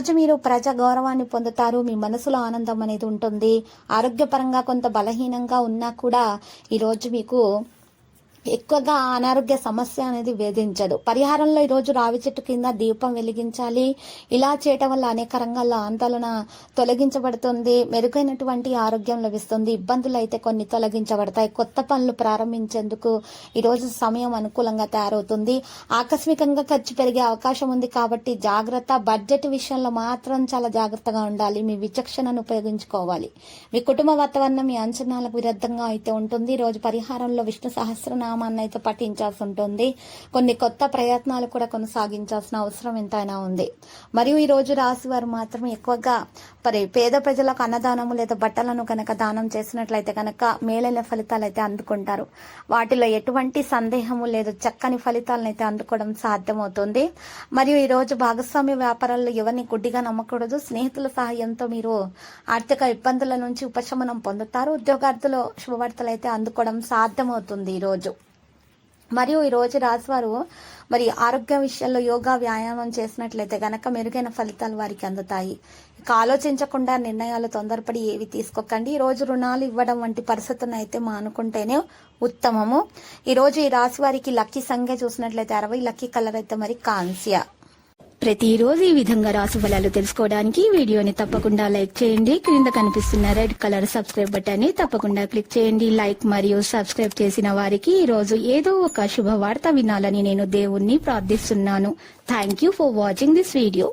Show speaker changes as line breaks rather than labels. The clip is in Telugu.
రోజు మీరు ప్రజా గౌరవాన్ని పొందుతారు. మీ మనసులో ఆనందం అనేది ఉంటుంది. ఆరోగ్యపరంగా కొంత బలహీనంగా ఉన్నా కూడా ఈరోజు మీకు ఎక్కువగా అనారోగ్య సమస్య అనేది వేధించదు. పరిహారంలో ఈరోజు రావి చెట్టు కింద దీపం వెలిగించాలి. ఇలా చేయటం వల్ల అనేక రంగాల్లో ఆందోళన తొలగించబడుతుంది. మెరుగైనటువంటి ఆరోగ్యం లభిస్తుంది. ఇబ్బందులు అయితే కొన్ని తొలగించబడతాయి. కొత్త పనులు ప్రారంభించేందుకు ఈరోజు సమయం అనుకూలంగా తయారవుతుంది. ఆకస్మికంగా ఖర్చు పెరిగే అవకాశం ఉంది కాబట్టి జాగ్రత్త. బడ్జెట్ విషయంలో మాత్రం చాలా జాగ్రత్తగా ఉండాలి. మీ విచక్షణను ఉపయోగించుకోవాలి. మీ కుటుంబ వాతావరణం మీ అంచనాలకు విరుద్ధంగా అయితే ఉంటుంది. ఈ రోజు పరిహారంలో విష్ణు సహస్రనామాన్ని అయితే పఠించాల్సి ఉంటుంది. కొన్ని కొత్త ప్రయత్నాలు కూడా కొనసాగించాల్సిన అవసరం ఎంతైనా ఉంది. మరియు ఈ రోజు రాశి వారు మాత్రం ఎక్కువగా పేద ప్రజలకు అన్నదానము లేదా బట్టలను కనుక దానం చేసినట్లయితే కనుక మేలైన ఫలితాలు అయితే అందుకుంటారు. వాటిలో ఎటువంటి సందేహము లేదు. చక్కని ఫలితాలను అయితే అందుకోవడం సాధ్యమవుతుంది. మరియు ఈ రోజు భాగస్వామ్య వ్యాపారాల్లో ఎవరిని గుడ్డిగా నమ్మకూడదు. స్నేహితుల సహాయంతో మీరు ఆర్థిక ఇబ్బందుల నుంచి ఉపశమనం పొందుతారు. ఉద్యోగార్థులు శుభవార్తలు అయితే అందుకోవడం సాధ్యమవుతుంది ఈ రోజు. మరియు ఈ రోజు రాశివారు మరి ఆరోగ్య విషయాల్లో యోగా వ్యాయామం చేసినట్లయితే గనక మెరుగైన ఫలితాలు వారికి అందుతాయి. ఇక ఆలోచించకుండా నిర్ణయాలు తొందరపడి ఏవి తీసుకోకండి. ఈ రోజు రుణాలు ఇవ్వడం వంటి పరిస్థితులను అయితే మానుకుంటేనే ఉత్తమము. ఈ రోజు ఈ రాశి వారికి లక్కీ సంఖ్య చూసినట్లయితే 60, లక్కీ కలర్ అయితే మరి కాంస్య.
ప్రతిరోజు ఈ విధంగా రాశి ఫలాలు తెలుసుకోవడానికి వీడియోని తప్పకుండా లైక్ చేయండి. క్రింద కనిపిస్తున్న రెడ్ కలర్ సబ్స్క్రైబ్ బటన్ ని తప్పకుండా క్లిక్ చేయండి. లైక్ మరియు సబ్స్క్రైబ్ చేసిన వారికి ఈ రోజు ఏదో ఒక శుభవార్త వినాలని నేను దేవుణ్ణి ప్రార్థిస్తున్నాను. Thank you for watching this video.